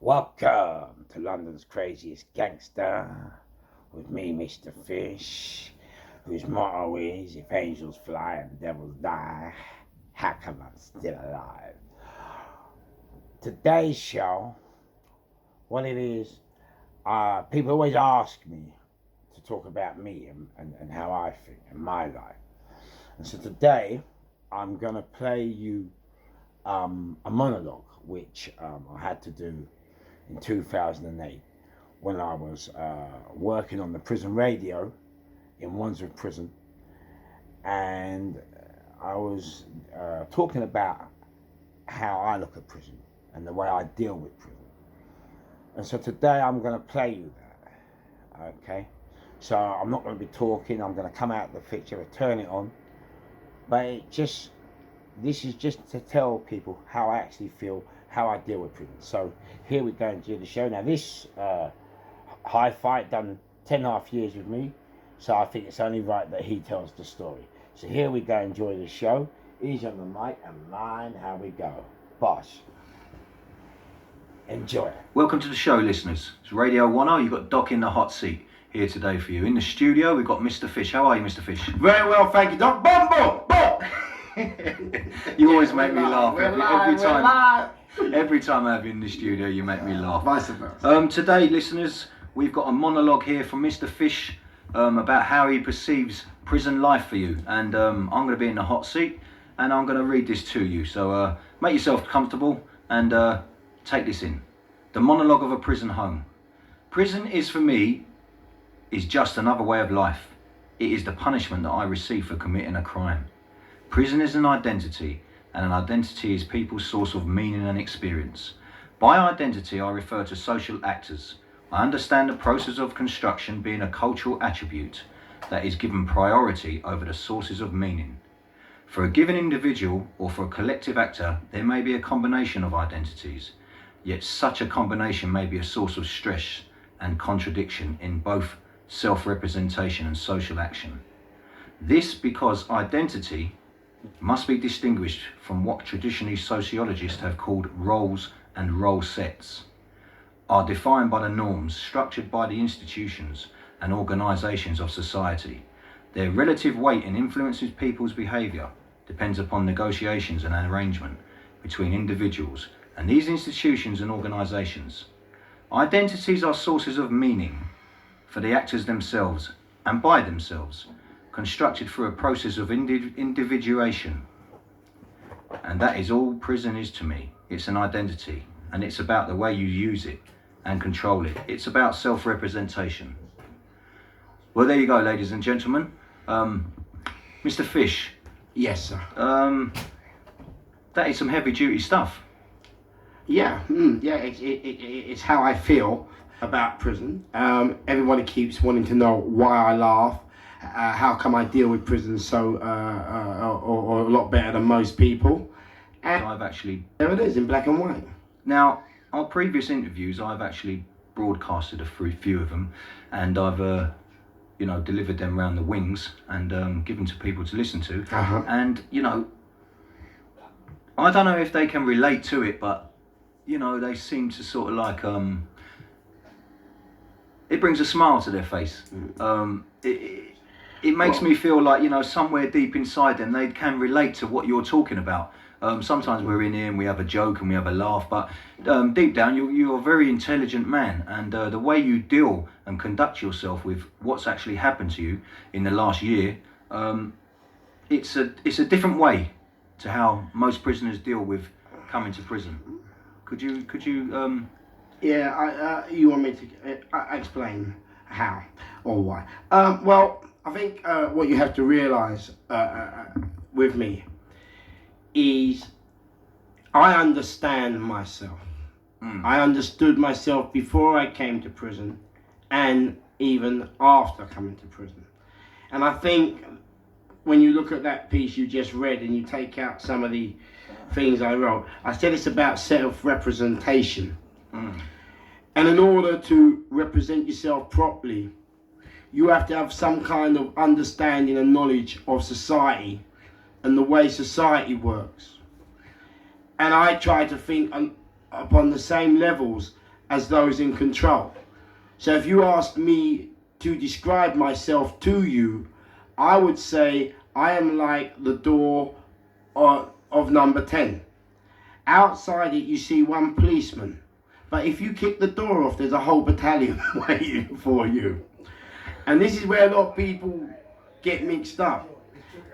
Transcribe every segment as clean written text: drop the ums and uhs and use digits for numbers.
Welcome to London's craziest gangster with me, Mr. Fish, whose motto is, if angels fly and devils die, how come I'm still alive? Today's show, what it is, people always ask me to talk about me and how I think and my life. And so today, I'm going to play you a monologue which I had to do in 2008 when I was working on the prison radio in Wandsworth Prison, and I was talking about how I look at prison and the way I deal with prison. And so today I'm going to play you that, okay? So I'm not going to be talking, I'm going to come out of the picture and turn it on, but this is just to tell people how I actually feel, how I deal with prison. So here we go into the show. Now this high fight done 10.5 years with me, so I think it's only right that he tells the story. So here we go, enjoy the show. Easy on the mic and mind how we go. Boss, enjoy. Welcome to the show, listeners. It's Radio 10, you've got Doc in the hot seat here today for you. In the studio, we've got Mr. Fish. How are you, Mr. Fish? Very well, thank you, Doc. Bumbo! You always make me laugh every time I have you in the studio. You make me laugh. Vice versa. Today, listeners, we've got a monologue here from Mr. Fish about how he perceives prison life for you, and I'm going to be in the hot seat, and I'm going to read this to you. So make yourself comfortable and take this in. The monologue of a prison home. Prison is for me is just another way of life. It is the punishment that I receive for committing a crime. Prison is an identity, and an identity is people's source of meaning and experience. By identity, I refer to social actors. I understand the process of construction being a cultural attribute that is given priority over the sources of meaning. For a given individual or for a collective actor, there may be a combination of identities, yet such a combination may be a source of stress and contradiction in both self-representation and social action. This because identity must be distinguished from what traditionally sociologists have called roles and role sets, are defined by the norms structured by the institutions and organisations of society. Their relative weight and influences people's behaviour depends upon negotiations and arrangement between individuals and these institutions and organisations. Identities are sources of meaning for the actors themselves and by themselves, constructed through a process of individuation. And that is all prison is to me. It's an identity, and it's about the way you use it and control it. It's about self-representation. Well, there you go, ladies and gentlemen. Mr. Fish. Yes, sir. That is some heavy-duty stuff. Yeah, it's how I feel about prison. Everybody keeps wanting to know why I laugh. How come I deal with prison so or a lot better than most people? And I've actually... there it is in black and white. Now, our previous interviews, I've actually broadcasted a few of them, and I've delivered them around the wings and given to people to listen to. Uh-huh. And I don't know if they can relate to it, but they seem to sort of like it brings a smile to their face. It makes me feel like, somewhere deep inside them, they can relate to what you're talking about. Sometimes we're in here and we have a joke and we have a laugh, but deep down, you're a very intelligent man. And the way you deal and conduct yourself with what's actually happened to you in the last year, it's a different way to how most prisoners deal with coming to prison. Could you? Yeah, you want me to explain how or why? Well, I think what you have to realise with me is I understand myself. I understood myself before I came to prison and even after coming to prison. And I think when you look at that piece you just read and you take out some of the things I wrote, I said it's about self-representation. And in order to represent yourself properly, you have to have some kind of understanding and knowledge of society and the way society works. And I try to think upon the same levels as those in control. So if you ask me to describe myself to you, I would say I am like the door of number 10. Outside it you see one policeman, but if you kick the door off there's a whole battalion waiting for you. And this is where a lot of people get mixed up.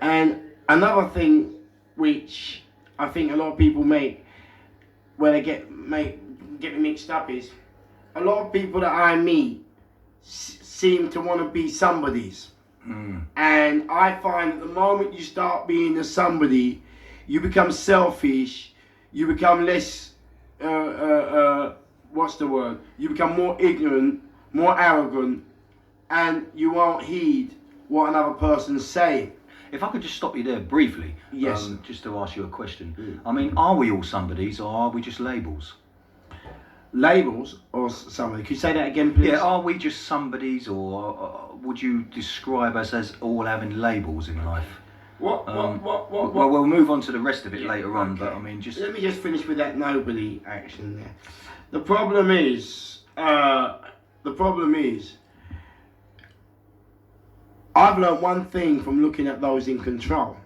And another thing which I think a lot of people make where they get mixed up is a lot of people that I meet seem to want to be somebodies. And I find that the moment you start being a somebody, you become selfish, you become less, what's the word? You become more ignorant, more arrogant, and you won't heed what another person's saying. If I could just stop you there briefly, Yes. Just to ask you a question. I mean, are we all somebodies or are we just labels? Labels or somebody? Could you say that again, please? Yeah, are we just somebodies or would you describe us as all having labels in life? What? Well, we'll move on to the rest of it later on, but I mean, just... Let me just finish with that nobody action there. The problem is, I've learned one thing from looking at those in control.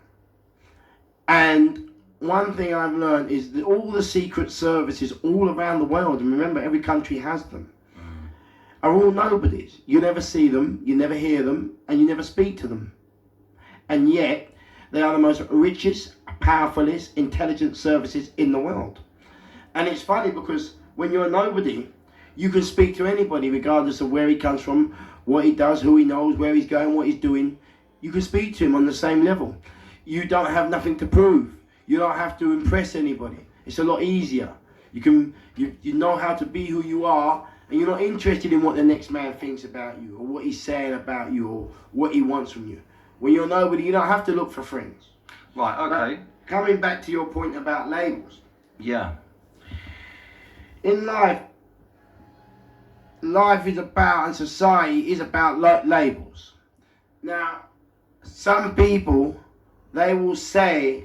And one thing I've learned is that all the secret services all around the world, and remember every country has them, are all nobodies. You never see them, you never hear them, and you never speak to them. And yet, they are the most richest, powerfulest, intelligent services in the world. And it's funny because when you're a nobody, you can speak to anybody regardless of where he comes from, what he does, who he knows, where he's going, what he's doing. You can speak to him on the same level. You don't have nothing to prove. You don't have to impress anybody. It's a lot easier. You know how to be who you are, and you're not interested in what the next man thinks about you or what he's saying about you or what he wants from you. When you're nobody, you don't have to look for friends. Right, okay. But coming back to your point about labels. Yeah. In life is about, and society is about labels. Now, some people, they will say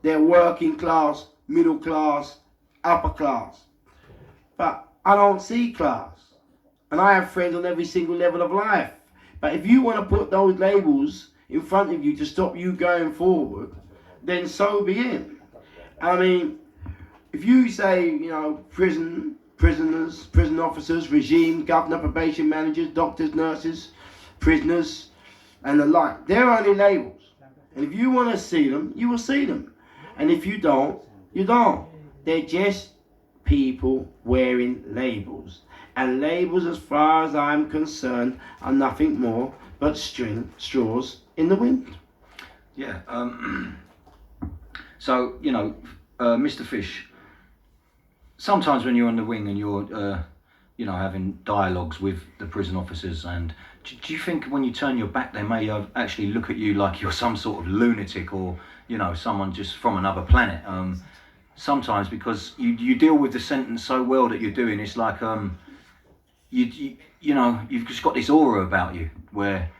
they're working class, middle class, upper class. But I don't see class. And I have friends on every single level of life. But if you want to put those labels in front of you to stop you going forward, then so be it. I mean, if you say, prisoners, prison officers, regime, governor, probation managers, doctors, nurses, prisoners, and the like, they're only labels. And if you want to see them, you will see them. And if you don't, you don't. They're just people wearing labels. And labels, as far as I'm concerned, are nothing more but straws in the wind. Yeah. So, Mr. Fish, sometimes when you're on the wing and you're, having dialogues with the prison officers, and do you think when you turn your back, they may actually look at you like you're some sort of lunatic or, someone just from another planet? Sometimes because you deal with the sentence so well that you're doing, it's like, you've just got this aura about you where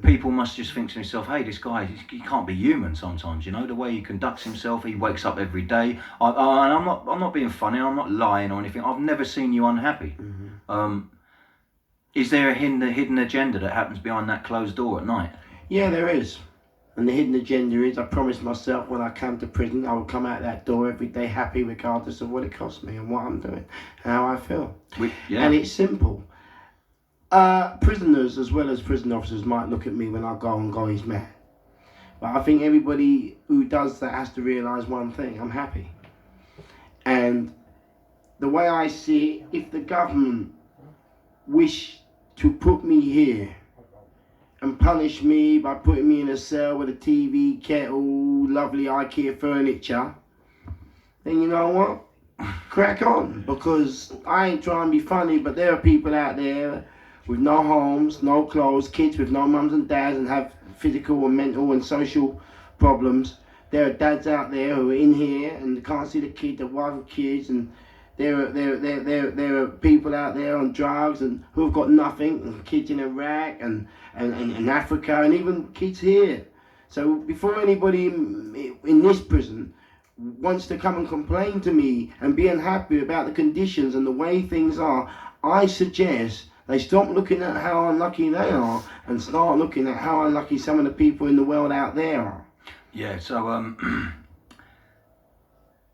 people must just think to themselves, hey, this guy, he can't be human sometimes, the way he conducts himself, he wakes up every day. And I'm not being funny, I'm not lying or anything. I've never seen you unhappy. Mm-hmm. Is there a hidden agenda that happens behind that closed door at night? Yeah, there is. And the hidden agenda is I promised myself when I come to prison, I will come out that door every day happy regardless of what it costs me and what I'm doing, how I feel. And it's simple. Prisoners as well as prison officers might look at me when I go and go, he's mad. But I think everybody who does that has to realise one thing, I'm happy. And the way I see it, if the government wish to put me here and punish me by putting me in a cell with a TV, kettle, lovely IKEA furniture, then you know what? Crack on, because I ain't trying to be funny, but there are people out there with no homes, no clothes, kids with no mums and dads and have physical and mental and social problems. There are dads out there who are in here and can't see the kid, the wife with kids, and there are people out there on drugs and who have got nothing, and kids in Iraq and Africa, and even kids here. So before anybody in this prison wants to come and complain to me and be unhappy about the conditions and the way things are, I suggest they stop looking at how unlucky they are and start looking at how unlucky some of the people in the world out there are. Yeah, so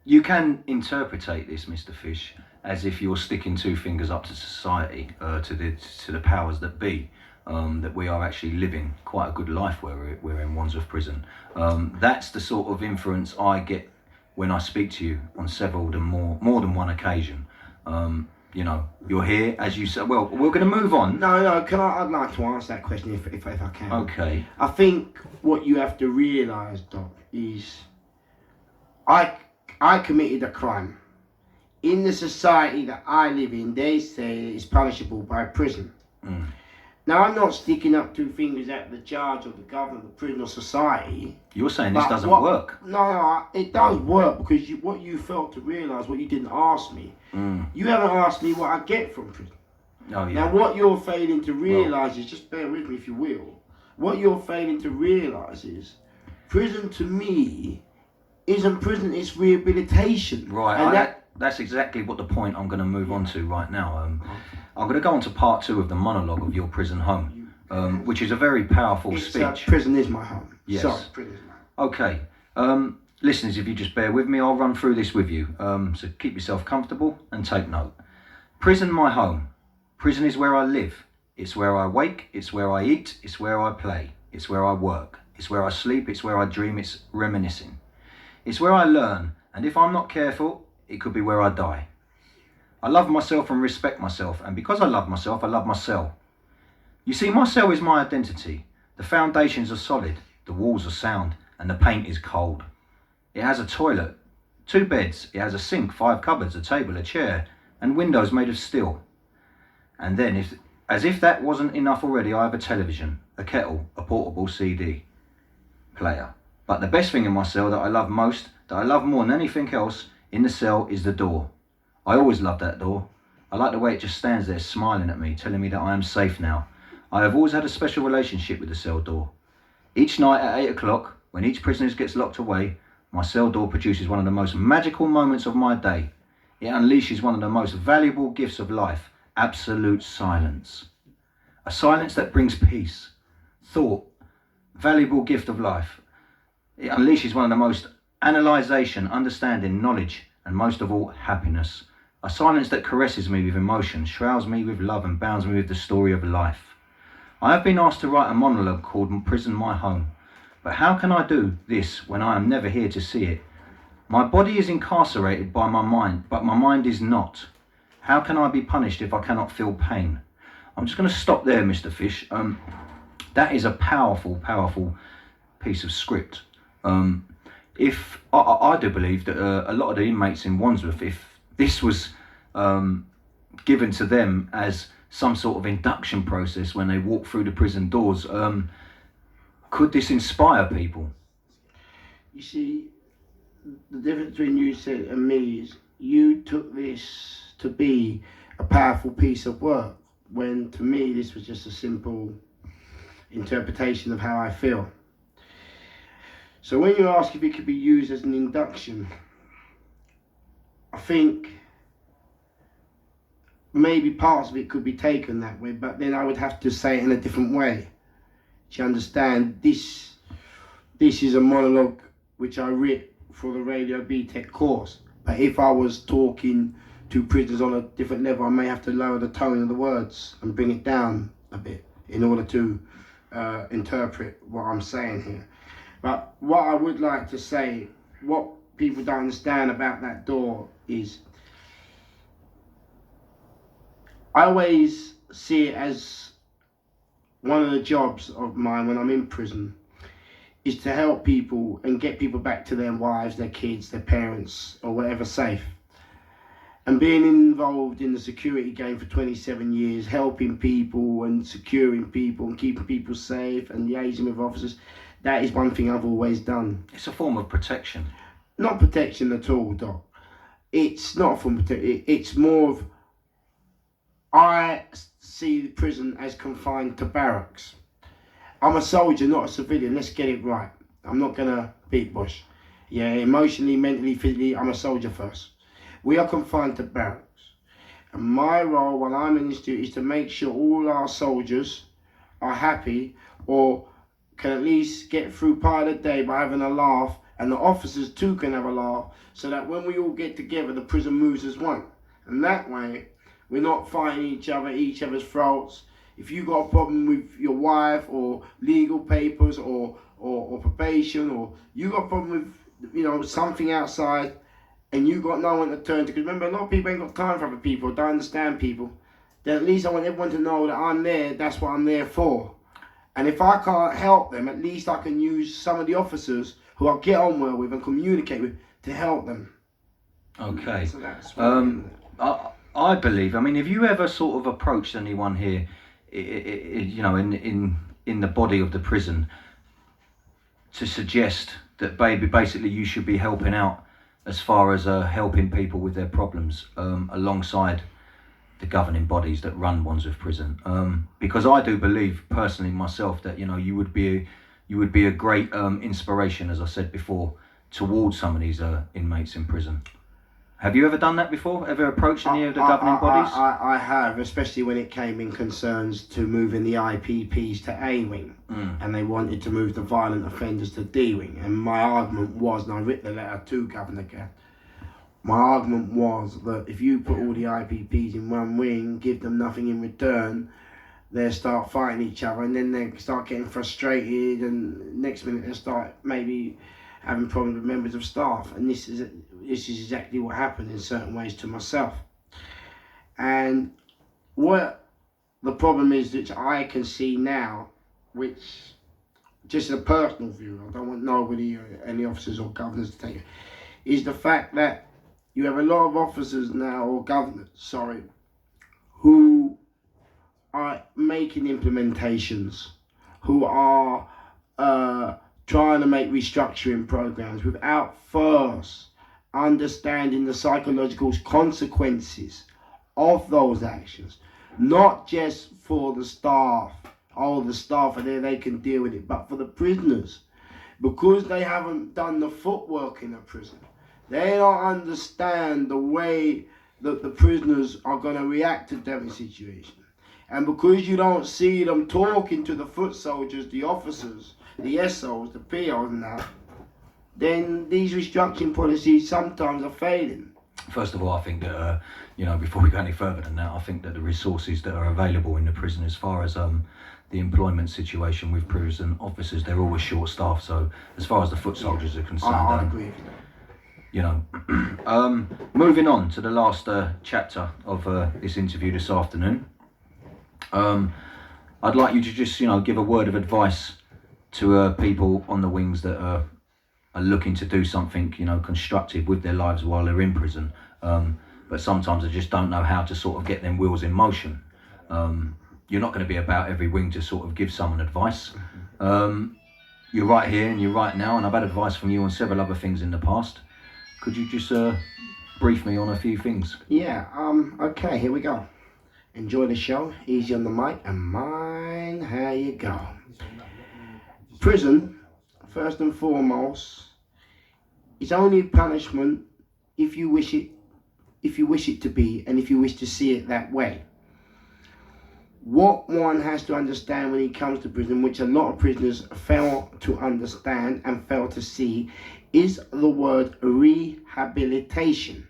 you can interpretate this, Mr. Fish, as if you're sticking two fingers up to society, to the powers that be, that we are actually living quite a good life where we're in Wandsworth Prison. That's the sort of inference I get when I speak to you on more than one occasion. You know, you're here, as you said. Well, we're going to move on. No, I'd like to answer that question if I can. Okay. I think what you have to realise, Doc, is I committed a crime. In the society that I live in, they say it's punishable by prison. Mm. Now, I'm not sticking up two fingers at the judge or the government, the prison or society. You're saying this doesn't work. No, it does work because what you failed to realise, what you didn't ask me. You haven't asked me what I get from prison. Oh, yeah. Now, what you're failing to realise is, just bear with me if you will, what you're failing to realise is, prison to me isn't prison, it's rehabilitation. Right, And that's exactly what the point I'm going to move on to right now. I'm going to go on to part 2 of the monologue of your prison home, which is a very powerful speech. Prison is my home. Yes. Sorry, prison is my home. Okay. Listeners, if you just bear with me, I'll run through this with you. So keep yourself comfortable and take note. Prison, my home. Prison is where I live. It's where I wake. It's where I eat. It's where I play. It's where I work. It's where I sleep. It's where I dream. It's reminiscing. It's where I learn. And if I'm not careful, it could be where I die. I love myself and respect myself. And because I love myself, I love my cell. You see, my cell is my identity. The foundations are solid. The walls are sound. And the paint is cold. It has a toilet, 2 beds, it has a sink, 5 cupboards, a table, a chair, and windows made of steel. And then, as if that wasn't enough already, I have a television, a kettle, a portable CD player. But the best thing in my cell that I love most, that I love more than anything else in the cell, is the door. I always loved that door. I like the way it just stands there smiling at me, telling me that I am safe now. I have always had a special relationship with the cell door. Each night at 8 o'clock, when each prisoner gets locked away, my cell door produces one of the most magical moments of my day. It unleashes one of the most valuable gifts of life, absolute silence. A silence that brings peace, thought, valuable gift of life. It unleashes one of the most analysation, understanding, knowledge, and most of all, happiness. A silence that caresses me with emotion, shrouds me with love, and bounds me with the story of life. I have been asked to write a monologue called Prison My Home. But how can I do this when I am never here to see it? My body is incarcerated by my mind, but my mind is not. How can I be punished if I cannot feel pain? I'm just going to stop there, Mr. Fish. That is a powerful, powerful piece of script. If I do believe that a lot of the inmates in Wandsworth, if this was given to them as some sort of induction process when they walk through the prison doors, could this inspire people? You see, the difference between you and me is you took this to be a powerful piece of work, when to me this was just a simple interpretation of how I feel. So when you ask if it could be used as an induction, I think maybe parts of it could be taken that way, but then I would have to say it in a different way. Do you understand? This is a monologue which I wrote for the Radio BTEC course. But if I was talking to prisoners on a different level, I may have to lower the tone of the words and bring it down a bit in order to interpret what I'm saying here. But what I would like to say, what people don't understand about that door is, I always see it as one of the jobs of mine when I'm in prison is to help people and get people back to their wives, their kids, their parents, or whatever safe. And being involved in the security game for 27 years, helping people and securing people and keeping people safe and liaising with officers, that is one thing I've always done. It's a form of protection. Not protection at all, Doc. It's not a form of protection. It's more of, I see the prison as confined to barracks. I'm a soldier, not a civilian. Let's get it right. I'm not going to beat Bush. Yeah, emotionally, mentally, physically, I'm a soldier first. We are confined to barracks. And my role while I'm in this duty is to make sure all our soldiers are happy or can at least get through part of the day by having a laugh, and the officers too can have a laugh, so that when we all get together, the prison moves as one. And that way, we're not fighting each other's throats. If you got a problem with your wife or legal papers or probation, or you got a problem with something outside, and you got no one to turn to, because remember, a lot of people ain't got time for other people, don't understand people, then at least I want everyone to know that I'm there, that's what I'm there for. And if I can't help them, at least I can use some of the officers who I get on well with and communicate with to help them. Okay. So that's I believe, I mean, have you ever sort of approached anyone here, in the body of the prison, to suggest that basically you should be helping out as far as helping people with their problems alongside the governing bodies that run Wandsworth Prison? Because I do believe personally myself that you would be a great inspiration, as I said before, towards some of these inmates in prison. Have you ever done that before? Ever approached any of the governing bodies? I have, especially when it came in concerns to moving the IPPs to A wing, and they wanted to move the violent offenders to D wing. And my argument was, and I wrote the letter to Governor Gadd, my argument was that if you put all the IPPs in one wing, give them nothing in return, they'll start fighting each other, and then they start getting frustrated, and next minute they'll start maybe having problems with members of staff. And this is exactly what happened in certain ways to myself. And what the problem is that I can see now, which just a personal view, I don't want nobody or any officers or governors to take it, is the fact that you have a lot of officers now, or governors, sorry, who are making implementations, who are trying to make restructuring programs without first understanding the psychological consequences of those actions, not just for the staff. Oh, the staff are there, they can deal with it, but for the prisoners, because they haven't done the footwork in a prison. They don't understand the way that the prisoners are going to react to different situations. And because you don't see them talking to the foot soldiers, the officers, the SOs, the POs and that, then these restructuring policies sometimes are failing. First of all, I think that, before we go any further than that, I think that the resources that are available in the prison as far as the employment situation with prison officers, they're always short-staffed. So as far as the foot soldiers are concerned, I agree with that. Moving on to the last chapter of this interview this afternoon, I'd like you to just give a word of advice to people on the wings that are looking to do something constructive with their lives while they're in prison, but sometimes they just don't know how to sort of get them wheels in motion. You're not going to be about every wing to sort of give someone advice. You're right here and you're right now, and I've had advice from you on several other things in the past. Could you just brief me on a few things? Yeah, okay, here we go. Enjoy the show, easy on the mic, and mind how you go. Prison, first and foremost, is only punishment if you wish it to be, and if you wish to see it that way. What one has to understand when he comes to prison, which a lot of prisoners fail to understand and fail to see, is the word rehabilitation.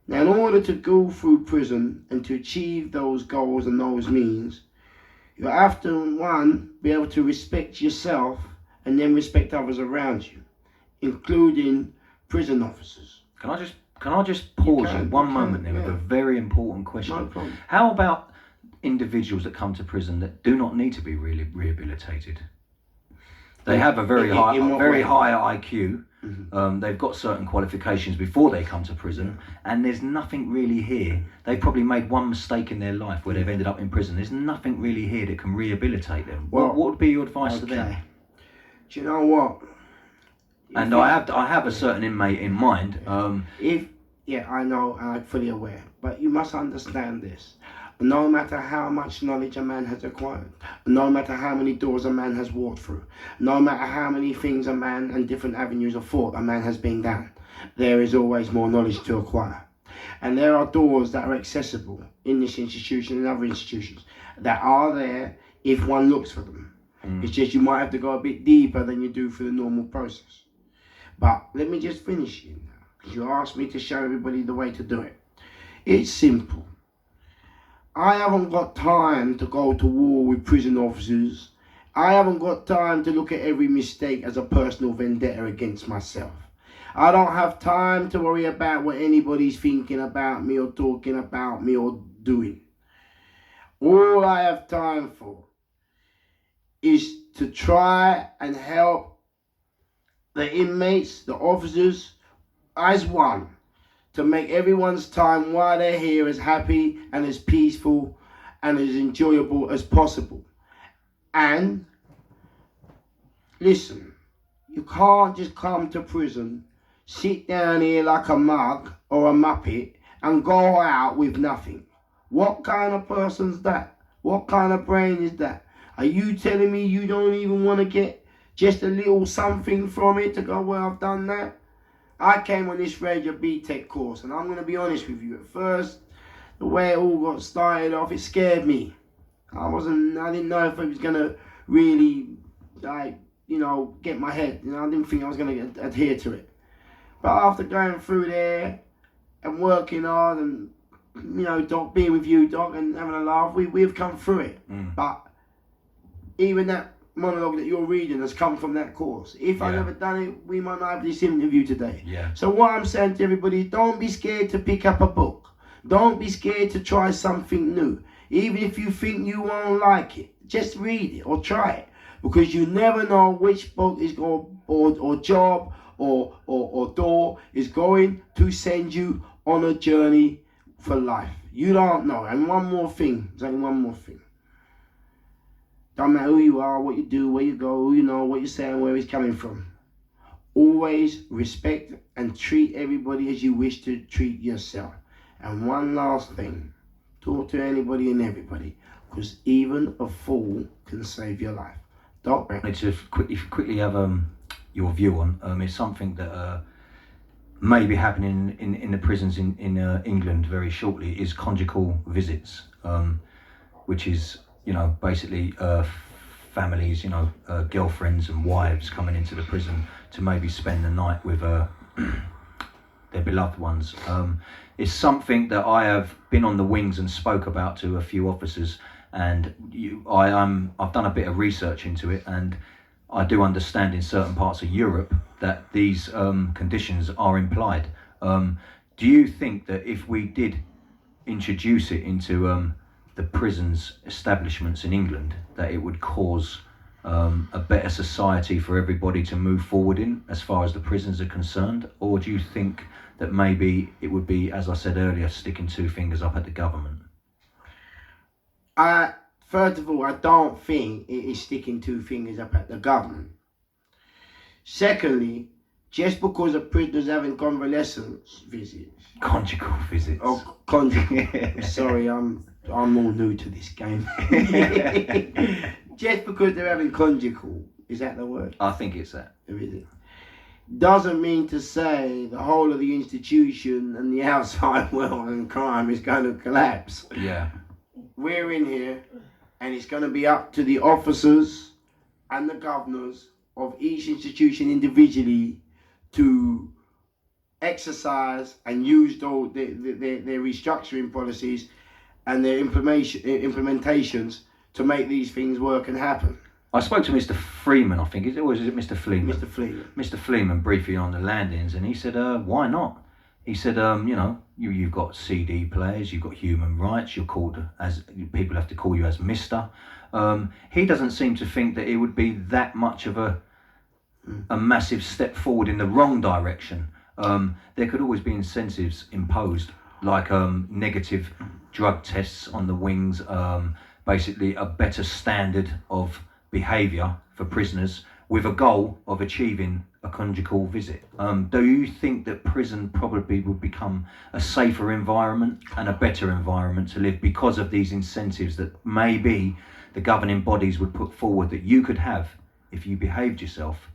Now, in order to go through prison and to achieve those goals and those means, you have to, one, be able to respect yourself and then respect others around you, including prison officers. Can I just pause you one moment there with a very important question? No problem. How about individuals that come to prison that do not need to be really rehabilitated? They have a very high IQ. Mm-hmm. They've got certain qualifications before they come to prison, and there's nothing really here. They've probably made one mistake in their life where they've ended up in prison. There's nothing really here that can rehabilitate them. Well, what would be your advice to them? Do you know what? And I have a certain inmate in mind. I know, I'm fully aware, but you must understand this. no matter how much knowledge a man has acquired, no matter how many doors a man has walked through, no matter how many things a man and different avenues of thought a man has been down, there is always more knowledge to acquire. And there are doors that are accessible in this institution and other institutions that are there if one looks for them. It's just you might have to go a bit deeper than you do through the normal process. But let me just finish here now, because you asked me to show everybody the way to do it. It's simple. I haven't got time to go to war with prison officers. I haven't got time to look at every mistake as a personal vendetta against myself. I don't have time to worry about what anybody's thinking about me or talking about me or doing. All I have time for is to try and help the inmates, the officers, as one, to make everyone's time while they're here as happy and as peaceful and as enjoyable as possible. And listen, you can't just come to prison, sit down here like a mug or a muppet and go out with nothing. What kind of person's that? What kind of brain is that? Are you telling me you don't even want to get just a little something from it to go, well, I've done that? I came on this Radio BTEC course, and I'm going to be honest with you. At first, the way it all got started off, it scared me. I didn't know if it was going to really, get my head. I didn't think I was going to adhere to it. But after going through there and working hard and, Doc, being with you, Doc, and having a laugh, we've come through it. But even that monologue that you're reading has come from that course. If I'd never done it, we might not have this interview today. Yeah. So what I'm saying to everybody is, don't be scared to pick up a book. Don't be scared to try something new. Even if you think you won't like it, just read it or try it. Because you never know which book is going, or job or door is going to send you on a journey for life. You don't know. And one more thing. Don't matter who you are, what you do, where you go, who you know, what you're saying, where it's coming from. Always respect and treat everybody as you wish to treat yourself. And one last thing, talk to anybody and everybody, because even a fool can save your life. Doc, I wanted to quickly have your view on it's something that may be happening in the prisons in England very shortly, is conjugal visits, which is basically families, girlfriends and wives coming into the prison to maybe spend the night with their beloved ones. It's something that I have been on the wings and spoke about to a few officers, and I've done a bit of research into it, and I do understand in certain parts of Europe that these conditions are implied. Do you think that if we did introduce it into the prisons establishments in England, that it would cause a better society for everybody to move forward in as far as the prisons are concerned? Or do you think that maybe it would be, as I said earlier, sticking two fingers up at the government? First of all, I don't think it is sticking two fingers up at the government. Secondly, just because a prisoner's having convalescence visits. Conjugal visits. Oh, conjugal. Sorry, I'm all new to this game. Just because they're having conjugal, is that the word? I think it's that. Or is it? Doesn't mean to say the whole of the institution and the outside world and crime is going to collapse. Yeah. We're in here, and it's going to be up to the officers and the governors of each institution individually to exercise and use their restructuring policies and their implementations to make these things work and happen. I spoke to Mr. Freeman, I think, or is it Mr. Fleeman? Mr. Fleeman. Mr. Fleeman briefly on the landings, and he said, why not? He said, you've got CD players, you've got human rights, you're called as, people have to call you as Mr. He doesn't seem to think that it would be that much of a massive step forward in the wrong direction. There could always be incentives imposed, like negative drug tests on the wings, basically a better standard of behaviour for prisoners, with a goal of achieving a conjugal visit. Do you think that prison probably would become a safer environment and a better environment to live because of these incentives that maybe the governing bodies would put forward that you could have if you behaved yourself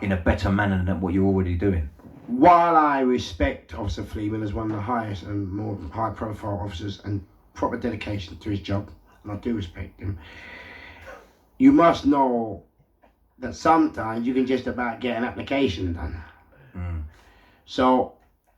in a better manner than what you're already doing? While I respect Officer Fleeman as one of the highest and more high-profile officers and proper dedication to his job, and I do respect him, you must know that sometimes you can just about get an application done. So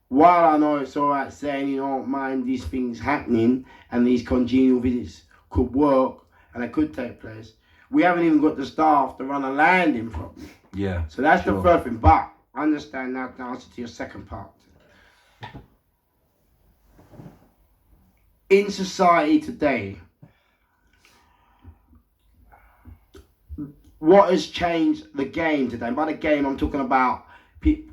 while I know it's all right saying you don't mind these things happening and these congenial visits could work and they could take place, we haven't even got the staff to run a landing properly. Yeah. So that's sure. the first thing. But understand now the answer to your second part. In society today, what has changed the game today? And by the game, I'm talking about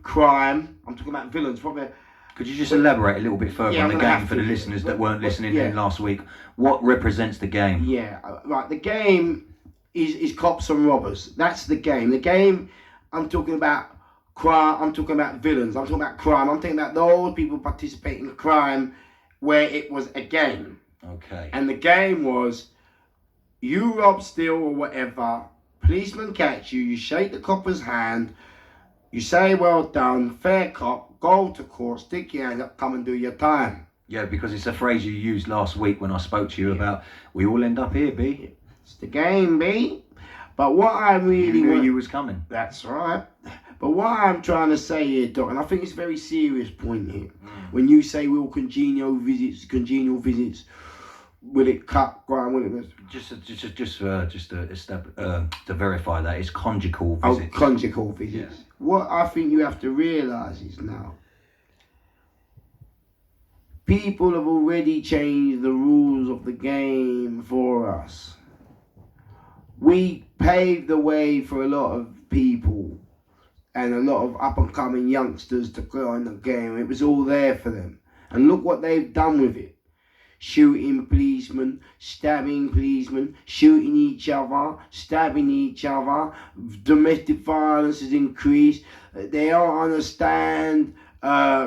crime. I'm talking about villains. Probably. Could you just elaborate a little bit further Yeah, on the I'm gonna game have for the to. listeners that weren't listening Yeah. in last week? What represents the game? Yeah, right. The game is cops and robbers. That's the game. The game, I'm talking about crime. I'm talking about villains. I'm talking about crime. I'm talking about those people participating in crime where it was a game. Okay. And the game was, you rob, steal, or whatever. Policeman catch you. You shake the copper's hand. You say, well done, fair cop. Go to court. Stick your hand up. Come and do your time. Yeah, because it's a phrase you used last week when I spoke to you about, we all end up here, B. It's the game, B. But what I really You knew want... you was coming. That's right. But what I'm trying to say here, Doc, and I think it's a very serious point here, when you say will congenial visits, will it cut crime? Will it? Just to verify that, it's conjugal Oh, visits. conjugal visits. Yeah. What I think you have to realise is now, people have already changed the rules of the game for us. We paved the way for a lot of people and a lot of up-and-coming youngsters to go in the game. It was all there for them. And look what they've done with it. Shooting policemen, stabbing policemen, shooting each other, stabbing each other. Domestic violence has increased. They don't understand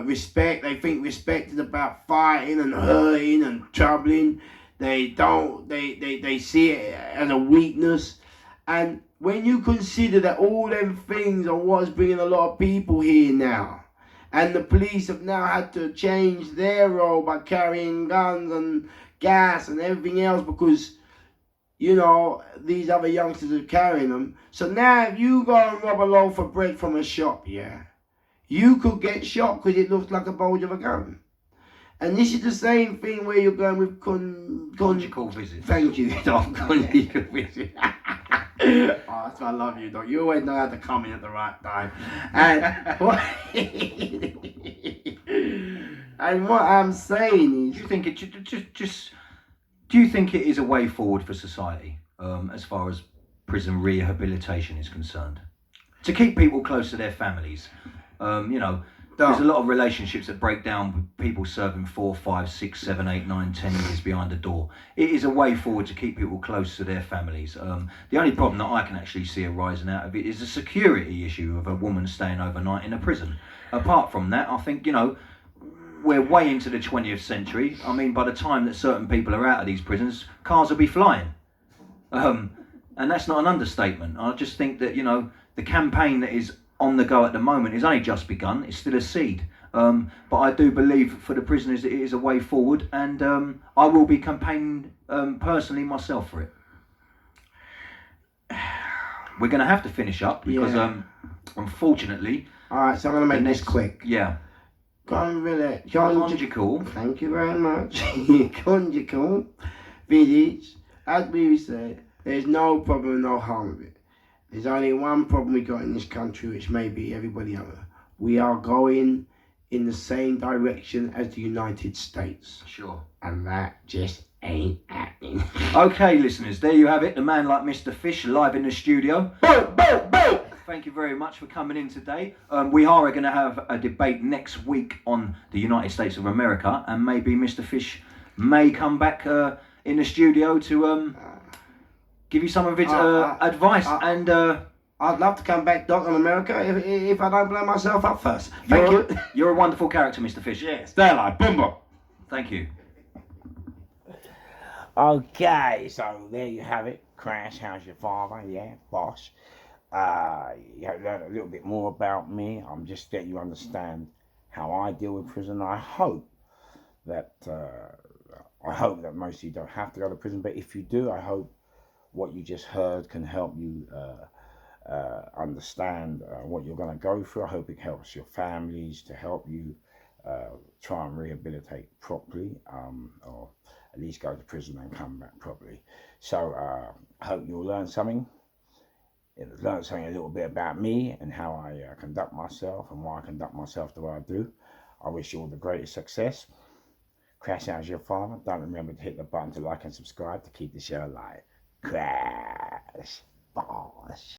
respect. They think respect is about fighting and hurting and troubling. They don't. They see it as a weakness. And when you consider that all them things are what's bringing a lot of people here now, and the police have now had to change their role by carrying guns and gas and everything else because, you know, these other youngsters are carrying them. So now if you go and rob a loaf of bread from a shop, yeah, you could get shot because it looks like a bulge of a gun. And this is the same thing where you're going with Conjugal visits. Thank you, Doc. Conjugal visits. Oh, that's why I love you, Doc. You always know how to come in at the right time. And what, and what I'm saying Do is, you think it do you think it is a way forward for society as far as prison rehabilitation is concerned? To keep people close to their families. You know, there's a lot of relationships that break down with people serving 4, 5, 6, 7, 8, 9, 10 years behind the door. It is a way forward to keep people close to their families. The only problem that I can actually see arising out of it is the security issue of a woman staying overnight in a prison. Apart from that, I think, you know, we're way into the 20th century. I mean, by the time that certain people are out of these prisons, cars will be flying. And that's not an understatement. I just think that, you know, the campaign that is on the go at the moment is only just begun. It's still a seed. But I do believe for the prisoners it is a way forward, and I will be campaigning personally myself for it. We're going to have to finish up because unfortunately... alright, so I'm going to make this quick. Yeah. Conjugal. Thank you very much. Conjugal visits, as we said, there's no problem, no harm with it. There's only one problem we got in this country, which may be everybody else. We are going in the same direction as the United States. Sure. And that just ain't happening. Okay, listeners, there you have it. The man like Mr. Fish live in the studio. Boom, boom, boom! Thank you very much for coming in today. We are going to have a debate next week on the United States of America, and maybe Mr. Fish may come back in the studio to give you some of his advice and I'd love to come back, Doc, on America if I don't blow myself up first. Thank you. You're a wonderful character, Mr. Fish. Yes, there, like, Bumbo. Thank you. Okay, so there you have it. Crash, how's your father? Yeah, boss. You have learned a little bit more about me. I'm just letting you understand how I deal with prison. I hope that most of you don't have to go to prison, but if you do, I hope what you just heard can help you understand what you're going to go through. I hope it helps your families to help you try and rehabilitate properly, or at least go to prison and come back properly. So I hope you'll learn something. Learn something a little bit about me and how I conduct myself and why I conduct myself the way I do. I wish you all the greatest success. Crash out your father. Don't remember to hit the button to like and subscribe to keep the show alive. Crash, boss.